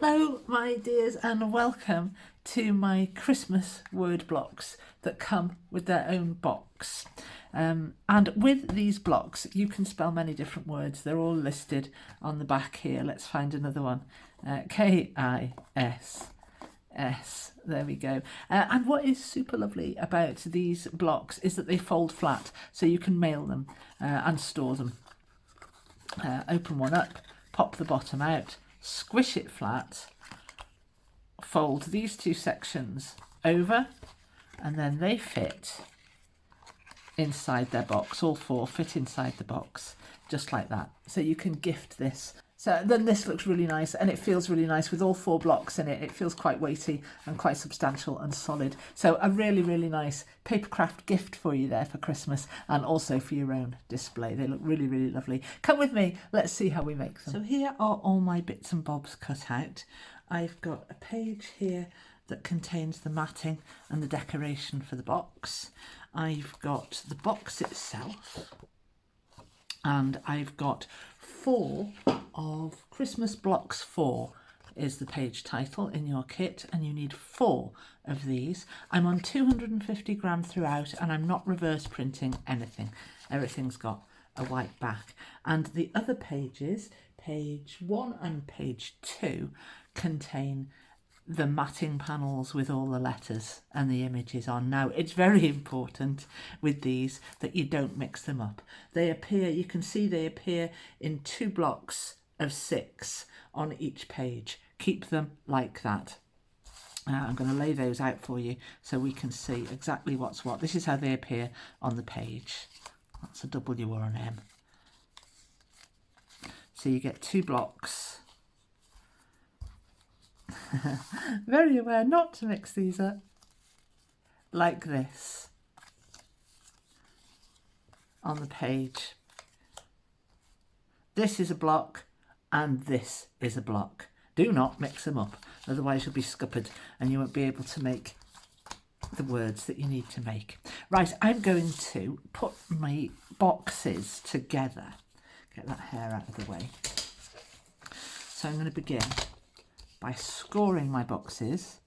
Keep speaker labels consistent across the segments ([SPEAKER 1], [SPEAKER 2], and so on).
[SPEAKER 1] Hello my dears and welcome to my Christmas word blocks that come with their own box. And with these blocks you can spell many different words. They're all listed on the back here. Let's find another one. K-I-S-S. There we go. And what is super lovely about these blocks is that they fold flat so you can mail them and store them. Open one up, pop the bottom out, squish it flat, fold these two sections over, and then they fit inside their box. All four fit inside the box, just like that. So you can gift this. So then this looks really nice and it feels really nice with all four blocks in it. It feels quite weighty and quite substantial and solid. So a really, really nice Papercraft gift for you there for Christmas and also for your own display. They look really, really lovely. Come with me, let's see how we make them. So here are all my bits and bobs cut out. I've got a page here that contains the matting and the decoration for the box. I've got the box itself, and I've got 4 of Christmas Blocks 4 is the page title in your kit, and you need 4 of these. I'm on 250 gram throughout and I'm not reverse printing anything. Everything's got a white back. And the other pages, page 1 and page 2, contain the matting panels with all the letters and the images on. Now, it's very important with these that you don't mix them up. They appear, you can see they appear in 2 blocks of 6 on each page. Keep them like that. I'm going to lay those out for you so we can see exactly what's what. This is how they appear on the page. That's a W or an M. So you get 2 blocks. Very aware not to mix these up, like this on the page. This is a block and this is a block. Do not mix them up, otherwise you'll be scuppered and you won't be able to make the words that you need to make. Right, I'm going to put my boxes together. Get that hair out of the way. So I'm going to begin by scoring my boxes.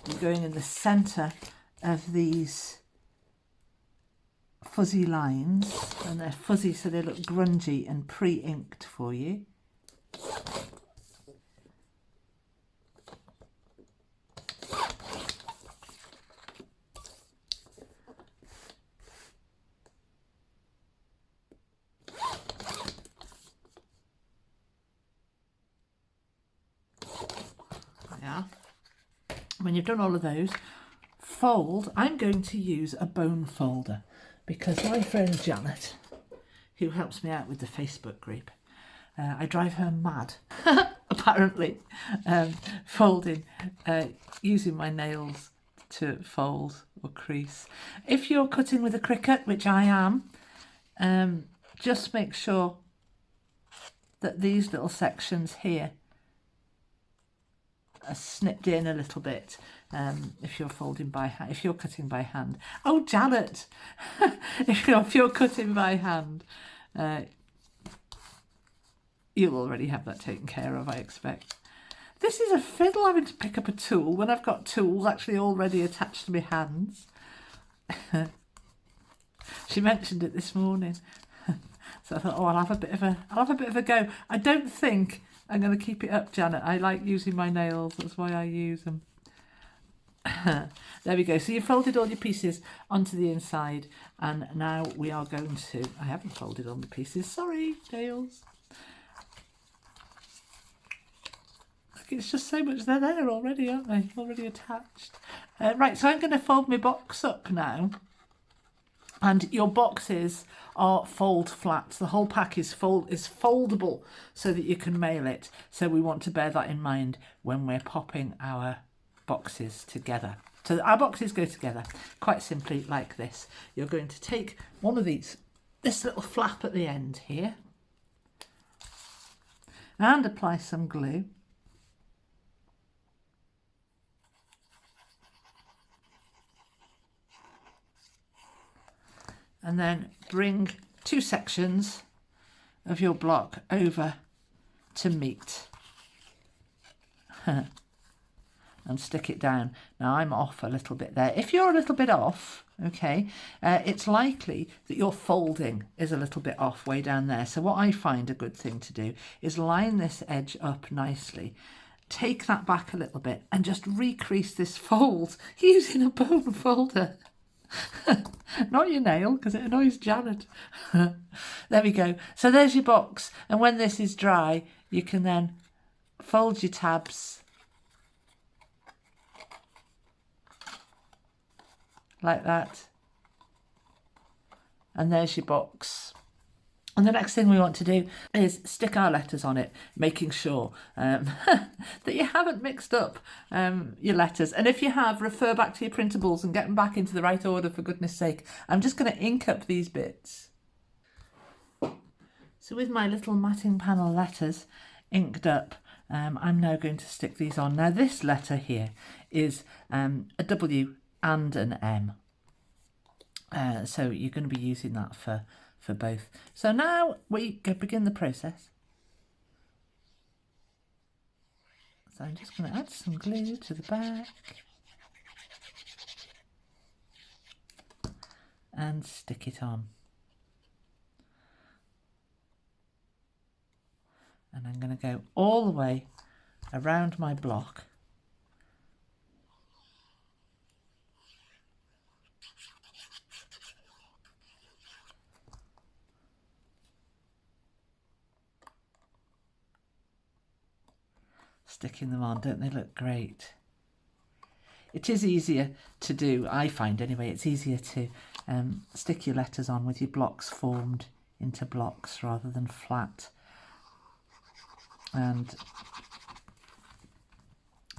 [SPEAKER 1] I'm going in the centre of these fuzzy lines, and they're fuzzy so they look grungy and pre-inked for you. When you've done all of those, fold. I'm going to use a bone folder because my friend Janet, who helps me out with the Facebook group, I drive her mad, apparently, folding, using my nails to fold or crease. If you're cutting with a Cricut, which I am, just make sure that these little sections here are snipped in a little bit if you're folding by hand, if you're cutting by hand. Oh, Janet, if you're cutting by hand, you'll already have that taken care of, I expect. This is a fiddle having to pick up a tool when I've got tools actually already attached to my hands. She mentioned it this morning. So I thought, oh, I'll have a bit of a go. I don't think I'm going to keep it up, Janet. I like using my nails. That's why I use them. There we go. So you've folded all your pieces onto the inside. And now we are going to... I haven't folded all the pieces. Sorry, nails. Look, it's just so much. They're there already, aren't they? Already attached. Right, so I'm going to fold my box up now. And your boxes are fold flats. The whole pack is foldable so that you can mail it. So we want to bear that in mind when we're popping our boxes together. So our boxes go together quite simply like this. You're going to take one of these, this little flap at the end here, and apply some glue. and then bring 2 sections of your block over to meet and stick it down. Now I'm off a little bit there. If you're a little bit off, okay, it's likely that your folding is a little bit off way down there. So what I find a good thing to do is line this edge up nicely, take that back a little bit and just recrease this fold using a bone folder. Not your nail, because it annoys Janet. There we go. So there's your box, and when this is dry you can then fold your tabs like that, and there's your box. And the next thing we want to do is stick our letters on it, making sure that you haven't mixed up your letters. And if you have, refer back to your printables and get them back into the right order, for goodness sake. I'm just going to ink up these bits. So with my little matting panel letters inked up, I'm now going to stick these on. Now this letter here is a W and an M. So you're going to be using that for both. So now we begin the process. So I'm just going to add some glue to the back and stick it on. And I'm going to go all the way around my block. Sticking them on, don't they look great? It is easier to do, I find anyway, it's easier to stick your letters on with your blocks formed into blocks rather than flat. And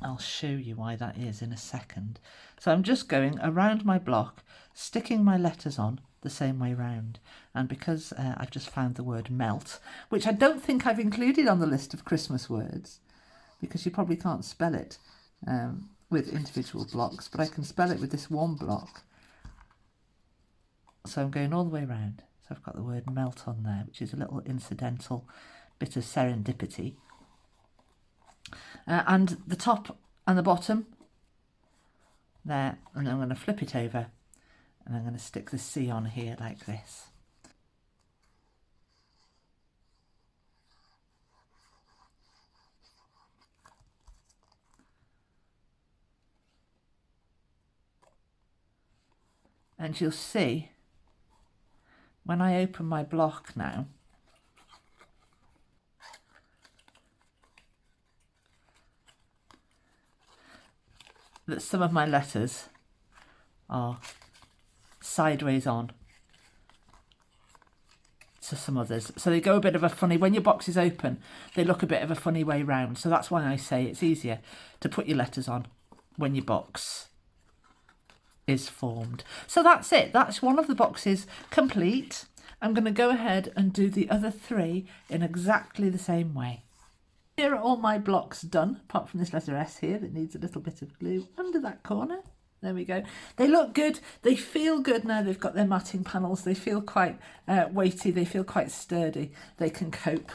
[SPEAKER 1] I'll show you why that is in a second. So I'm just going around my block, sticking my letters on the same way round. And because I've just found the word melt, which I don't think I've included on the list of Christmas words, because you probably can't spell it with individual blocks, but I can spell it with this one block. So I'm going all the way around. So I've got the word melt on there, which is a little incidental bit of serendipity. And the top and the bottom there, and I'm going to flip it over and I'm going to stick the C on here like this. And you'll see when I open my block now, that some of my letters are sideways on to some others. So they go a bit of a funny, when your box is open, they look a bit of a funny way round. So that's why I say it's easier to put your letters on when your box is formed. So that's it. That's one of the boxes complete. I'm going to go ahead and do the other 3 in exactly the same way. Here are all my blocks done, apart from this letter S here that needs a little bit of glue under that corner. There we go. They look good. They feel good now they've got their matting panels. They feel quite weighty. They feel quite sturdy. They can cope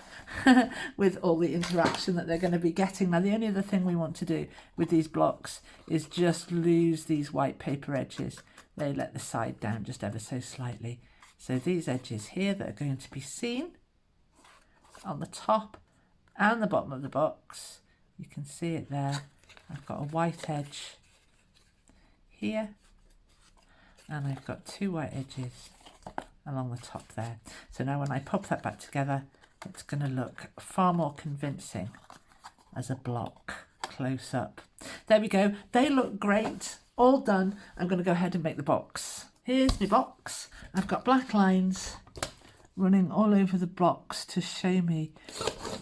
[SPEAKER 1] with all the interaction that they're going to be getting. Now, the only other thing we want to do with these blocks is just lose these white paper edges. They let the side down just ever so slightly. So these edges here that are going to be seen on the top and the bottom of the box, you can see it there. I've got a white edge here and I've got 2 white edges along the top there. So now when I pop that back together, it's going to look far more convincing as a block close up. There we go. They look great. All done. I'm going to go ahead and make the box. Here's my box. I've got black lines running all over the blocks to show me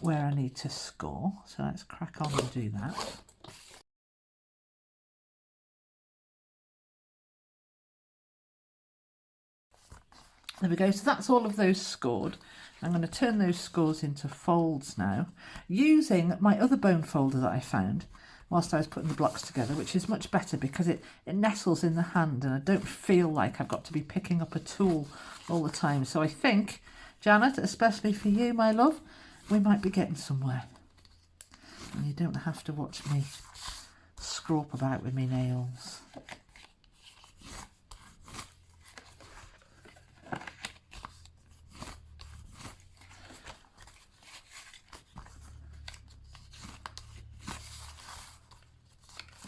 [SPEAKER 1] where I need to score. So let's crack on and do that. There we go. So that's all of those scored. I'm going to turn those scores into folds now using my other bone folder that I found, whilst I was putting the blocks together, which is much better because it nestles in the hand and I don't feel like I've got to be picking up a tool all the time. So I think, Janet, especially for you, my love, we might be getting somewhere. And you don't have to watch me scrape about with my nails.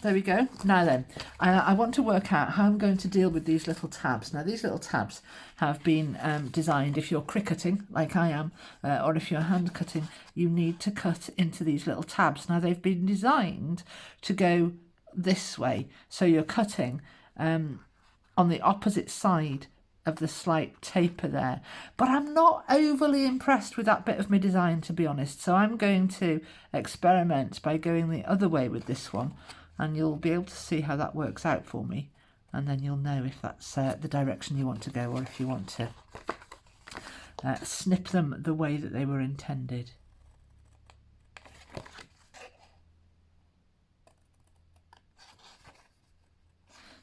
[SPEAKER 1] There we go. Now then, I want to work out how I'm going to deal with these little tabs. Now these little tabs have been designed, if you're cricketing like I am, or if you're hand cutting, you need to cut into these little tabs. Now they've been designed to go this way, so you're cutting on the opposite side of the slight taper there. But I'm not overly impressed with that bit of my design, to be honest. So I'm going to experiment by going the other way with this one. And you'll be able to see how that works out for me, and then you'll know if that's the direction you want to go, or if you want to snip them the way that they were intended.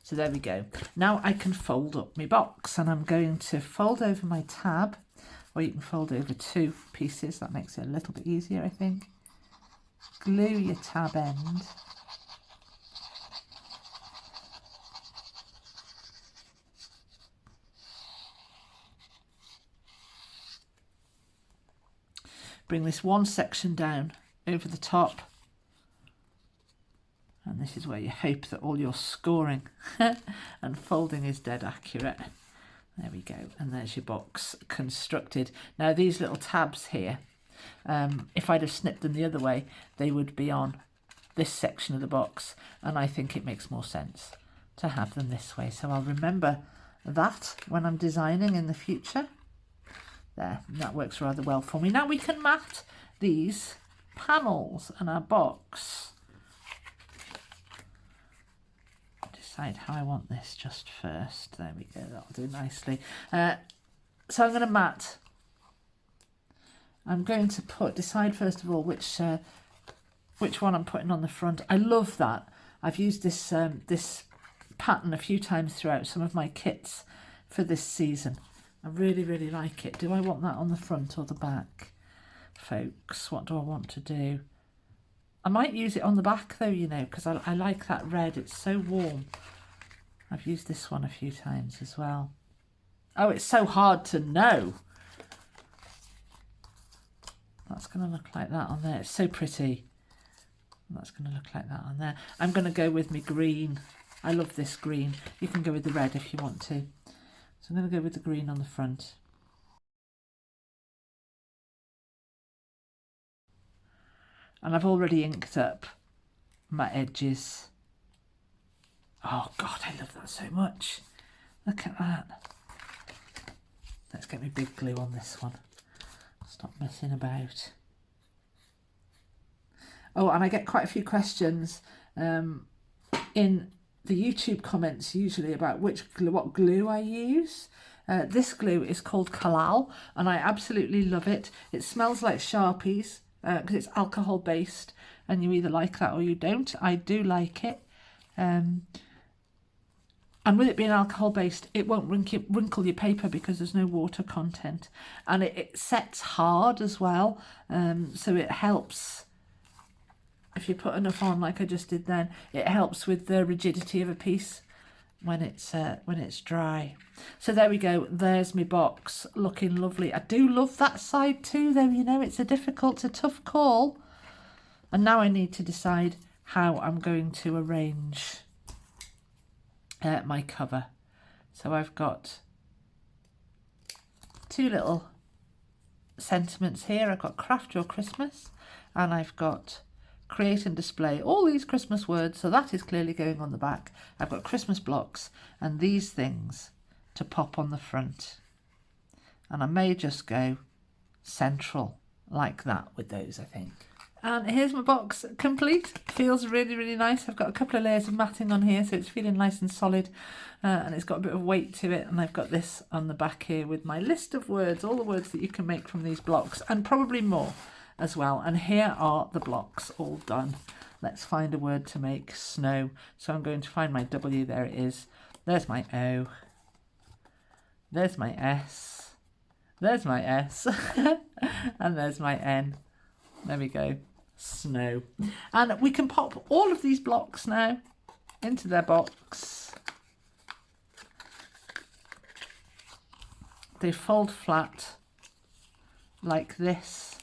[SPEAKER 1] So there we go. Now I can fold up my box, and I'm going to fold over my tab, or you can fold over 2 pieces. That makes it a little bit easier, I think. Glue your tab end. Bring this one section down over the top, and this is where you hope that all your scoring and folding is dead accurate. There we go, and there's your box constructed. Now these little tabs here, if I'd have snipped them the other way, they would be on this section of the box, and I think it makes more sense to have them this way. So I'll remember that when I'm designing in the future. There, that works rather well for me. Now we can mat these panels and our box. Decide how I want this just first. There we go, that'll do nicely. So I'm going to mat. I'm going to decide first of all which one I'm putting on the front. I love that. I've used this this pattern a few times throughout some of my kits for this season. I really, really like it. Do I want that on the front or the back, folks? What do I want to do? I might use it on the back though, you know, because I like that red. It's so warm. I've used this one a few times as well. Oh, it's so hard to know. That's going to look like that on there. It's so pretty. That's going to look like that on there. I'm going to go with my green. I love this green. You can go with the red if you want to. So I'm going to go with the green on the front. And I've already inked up my edges. Oh God, I love that so much. Look at that. Let's get my big glue on this one. Stop messing about. Oh, and I get quite a few questions in the YouTube comments usually about what glue I use. This glue is called Kalal, and I absolutely love it. It smells like Sharpies because it's alcohol based, and you either like that or you don't. I do like it. And with it being alcohol based, it won't wrinkle your paper because there's no water content, and it sets hard as well. So it helps. If you put enough on, like I just did then, it helps with the rigidity of a piece when it's dry. So there we go. There's my box looking lovely. I do love that side too, though. You know, it's a tough call. And now I need to decide how I'm going to arrange my cover. So I've got 2 little sentiments here. I've got Craft Your Christmas, and I've got Create and Display all these Christmas words, so that is clearly going on the back. I've got Christmas blocks and these things to pop on the front, and I may just go central like that with those, I think. And here's my box complete. Feels really, really nice. I've got a couple of layers of matting on here, so it's feeling nice and solid, and it's got a bit of weight to it. And I've got this on the back here with my list of words, all the words that you can make from these blocks, and probably more as well. And here are the blocks all done. Let's find a word to make snow. So I'm going to find my W. There it is. There's my O. There's my S. There's my S. And there's my N. There we go. Snow. And we can pop all of these blocks now into their box. They fold flat like this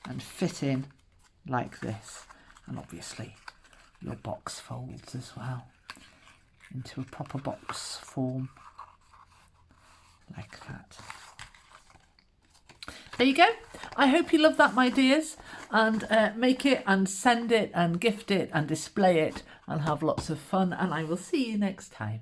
[SPEAKER 1] and fit in like this. And obviously your box folds as well into a proper box form like that. There you go. I hope you love that, my dears, and make it and send it and gift it and display it and have lots of fun, and I will see you next time.